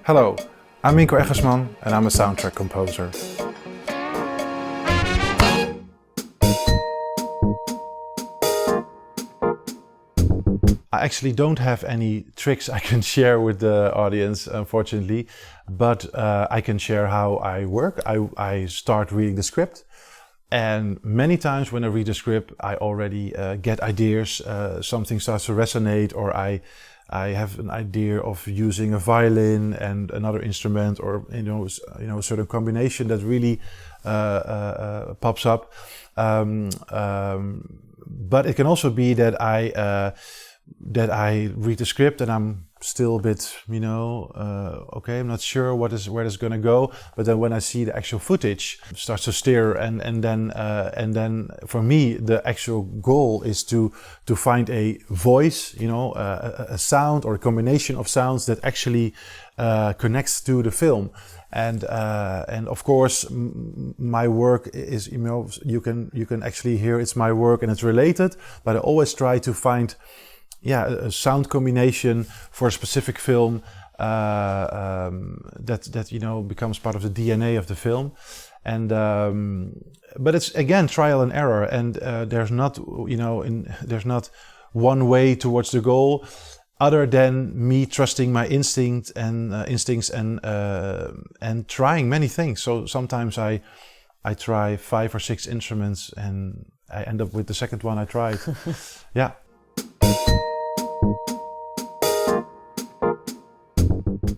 Hello, I'm Minco Eggersman and I'm a soundtrack composer. I actually don't have any tricks I can share with the audience, unfortunately, but I can share how I work. I start reading the script, and many times when I read the script, I already get ideas. Something starts to resonate, or I have an idea of using a violin and another instrument, or a certain combination that really pops up. But it can also be that I read the script and I'm still a bit, okay, I'm not sure where this is going to go. But then when I see the actual footage, it starts to stir, and then for me the actual goal is to find a voice, a sound or a combination of sounds that actually connects to the film. And of course, my work is, you can actually hear it's my work and it's related. But I always try to find a sound combination for a specific film that becomes part of the DNA of the film. And but it's again trial and error, and there's not one way towards the goal, other than me trusting my instincts and trying many things. So sometimes I try 5 or 6 instruments and I end up with the second one I tried. Yeah.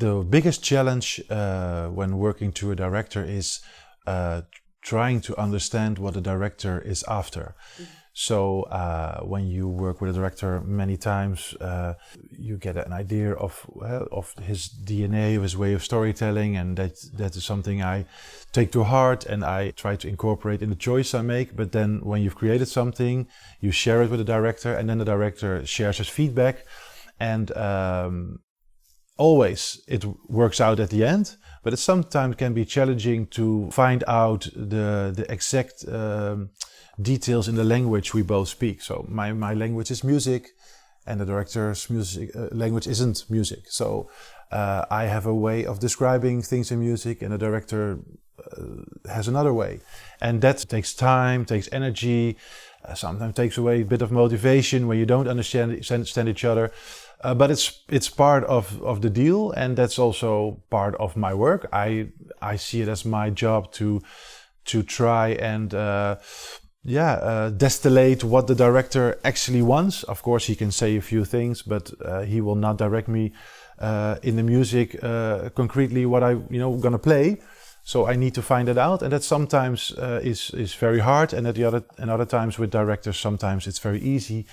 The biggest challenge when working to a director is trying to understand what the director is after. So when you work with a director many times, you get an idea of his DNA, of his way of storytelling, and that is something I take to heart and I try to incorporate in the choice I make. But then when you've created something, you share it with the director, and then the director shares his feedback, and always it works out at the end, but it sometimes can be challenging to find out the exact details in the language we both speak. So my language is music, and the director's music language isn't music. So I have a way of describing things in music, and the director has another way. And that takes time, takes energy, sometimes takes away a bit of motivation when you don't understand each other. But it's part of the deal, and that's also part of my work. I see it as my job to try and distillate what the director actually wants. Of course, he can say a few things, but he will not direct me in the music concretely what I gonna play. So I need to find it out, and that sometimes is very hard, and other times with directors, sometimes it's very easy.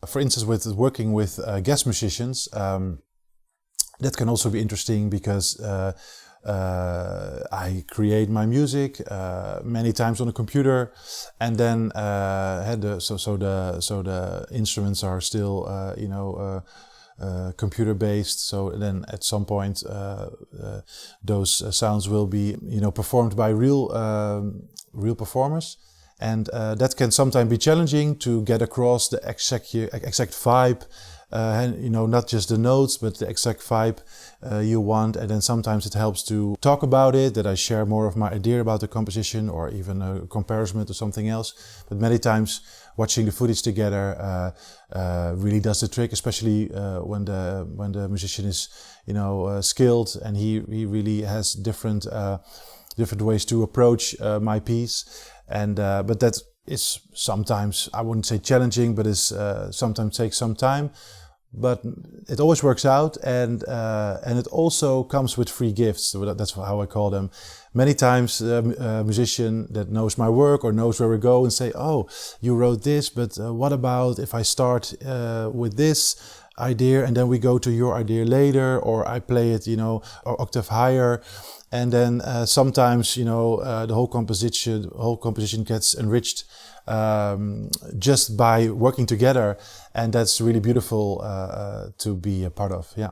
For instance, with working with guest musicians, that can also be interesting because I create my music many times on a computer, and then the instruments are still computer based. So then at some point those sounds will be performed by real performers. And that can sometimes be challenging to get across the exact vibe, not just the notes, but the exact vibe you want. And then sometimes it helps to talk about it, that I share more of my idea about the composition, or even a comparison to something else. But many times watching the footage together really does the trick, especially when the musician is skilled, and he really has different ways to approach my piece. And but that is sometimes, I wouldn't say challenging, but is sometimes takes some time. But it always works out, and it also comes with free gifts. So that's how I call them. Many times a musician that knows my work or knows where we go and say, "Oh, you wrote this, but what about if I start with this idea and then we go to your idea later, or I play it, an octave higher." And then sometimes, the whole composition gets enriched just by working together, and that's really beautiful to be a part of. Yeah.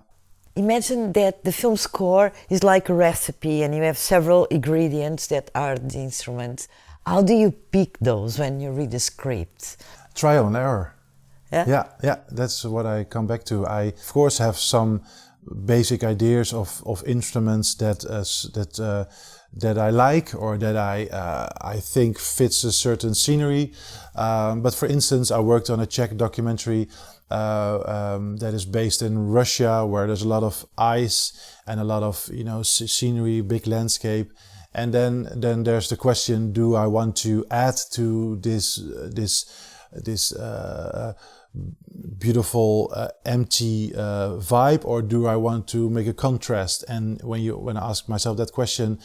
Imagine that the film score is like a recipe, and you have several ingredients that are the instruments. How do you pick those when you read the script? Trial and error. Yeah? Yeah. That's what I come back to. I, of course, have some basic ideas of instruments that I like or that I think fits a certain scenery. But for instance, I worked on a Czech documentary that is based in Russia, where there's a lot of ice and a lot of scenery, big landscape. And then there's the question: do I want to add to this beautiful empty vibe, or do I want to make a contrast? And when I ask myself that question,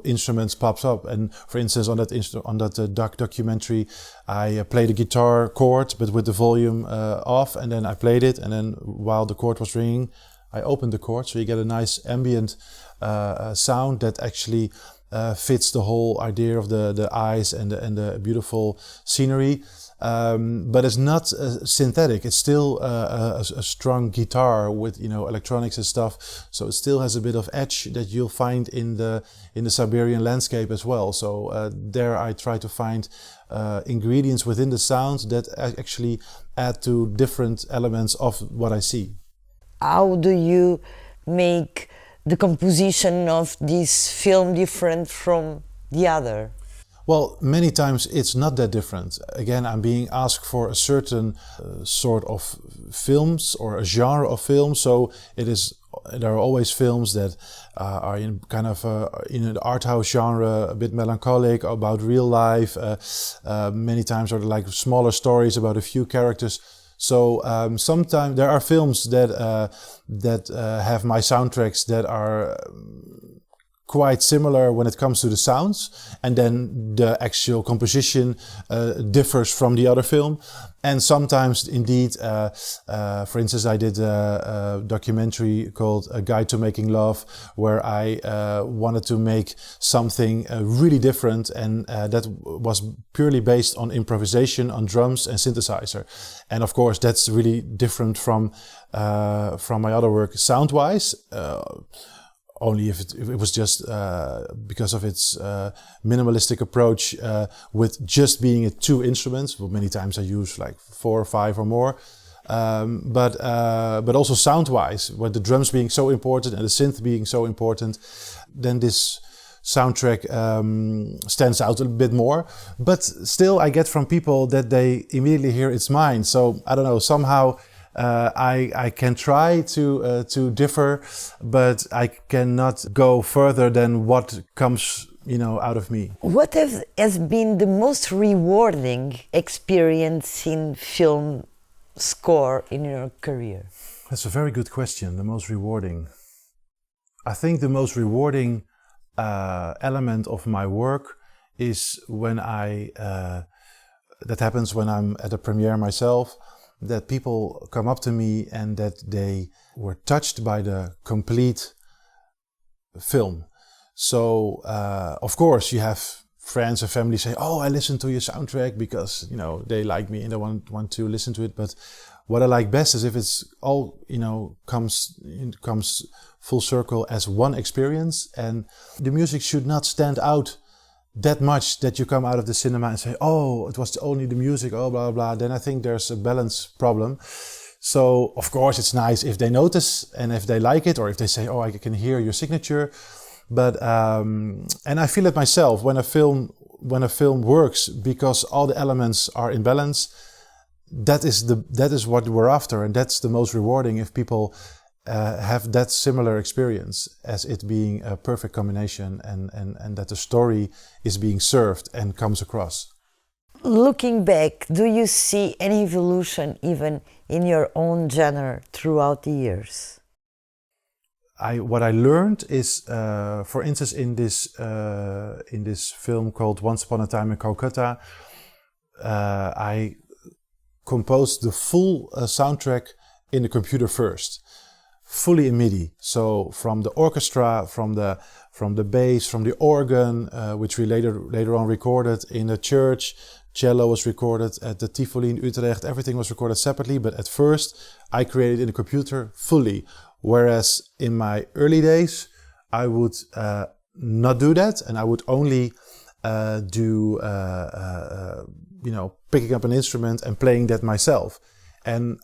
instruments pops up. And for instance, on that documentary, I played a guitar chord, but with the volume off, and then I played it, and then while the chord was ringing, I opened the chord, so you get a nice ambient sound that actually fits the whole idea of the eyes and the beautiful scenery. But it's not synthetic. It's still a strong guitar with electronics and stuff. So it still has a bit of edge that you'll find in the Siberian landscape as well. So there I try to find ingredients within the sound that actually add to different elements of what I see. How do you make the composition of this film different from the other? Well, many times it's not that different. Again, I'm being asked for a certain sort of films or a genre of film. So there are always films that are in kind of in the art house genre, a bit melancholic, about real life. Many times are like smaller stories about a few characters. So sometimes there are films that have my soundtracks that are quite similar when it comes to the sounds, and then the actual composition differs from the other film. And sometimes indeed, for instance, I did a documentary called A Guide to Making Love, where I wanted to make something really different, and that was purely based on improvisation, on drums and synthesizer. And of course, that's really different from my other work sound-wise. Only if it was just because of its minimalistic approach with just being two instruments. Well, many times I use like 4 or 5 or more. But also sound-wise, with the drums being so important and the synth being so important, then this soundtrack stands out a bit more. But still, I get from people that they immediately hear it's mine. So I don't know, somehow I can try to differ, but I cannot go further than what comes out of me. What has been the most rewarding experience in film score in your career? That's a very good question. The most rewarding. I think the most rewarding element of my work is when that happens when I'm at a premiere myself, that people come up to me and that they were touched by the complete film. So, of course, you have friends and family say, "Oh, I listened to your soundtrack because, they like me and they want to listen to it." But what I like best is if it's all, comes full circle as one experience, and the music should not stand out that much that you come out of the cinema and say, "Oh, it was only the music, oh, blah, blah." Then I think there's a balance problem. So, of course, it's nice if they notice and if they like it, or if they say, "Oh, I can hear your signature." But, and I feel it myself when a film works because all the elements are in balance. That is what we're after, and that's the most rewarding if people have that similar experience as it being a perfect combination and that the story is being served and comes across. Looking back, do you see any evolution even in your own genre throughout the years? What I learned is, for instance, in this film called Once Upon a Time in Calcutta, I composed the full soundtrack in the computer first. Fully in MIDI, so from the orchestra, from the bass, from the organ, which we later on recorded in the church. Cello was recorded at the Tivoli in Utrecht. Everything was recorded separately, but at first I created in the computer fully. Whereas in my early days, I would not do that, and I would only do picking up an instrument and playing that myself. And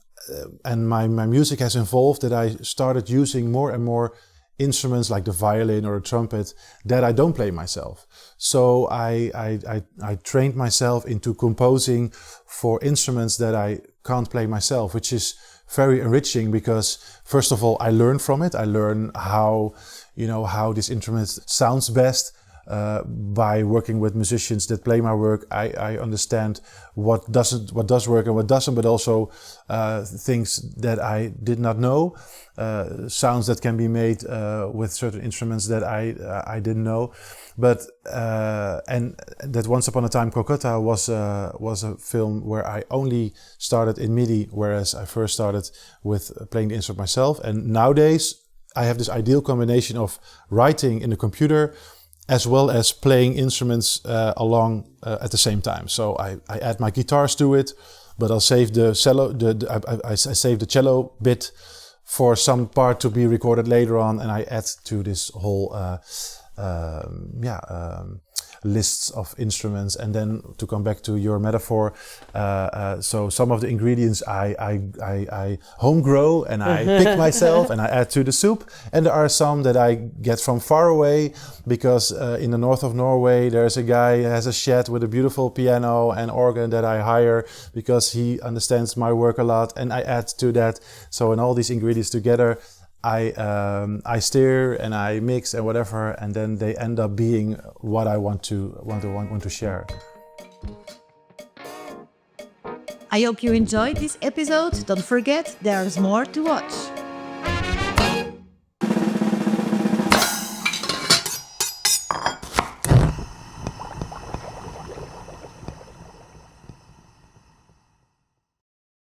and my music has evolved, that I started using more and more instruments like the violin or a trumpet that I don't play myself. So I trained myself into composing for instruments that I can't play myself, which is very enriching because first of all I learn from it. I learn how this instrument sounds best. By working with musicians that play my work, I understand what does work and what doesn't, but also things that I did not know, sounds that can be made with certain instruments that I didn't know. But and that Once Upon a Time Calcutta was a film where I only started in MIDI, whereas I first started with playing the instrument myself. And nowadays I have this ideal combination of writing in the computer as well as playing instruments along at the same time. So I add my guitars to it, but I'll save the cello. I save the cello bit for some part to be recorded later on, and I add to this whole lists of instruments. And then to come back to your metaphor, so some of the ingredients I home grow and I pick myself and I add to the soup, and there are some that I get from far away because in the north of Norway there's a guy who has a shed with a beautiful piano and organ that I hire because he understands my work a lot, and I add to that. So in all these ingredients together, I stir and I mix and whatever, and then they end up being what I want to share. I hope you enjoyed this episode. Don't forget, there's more to watch.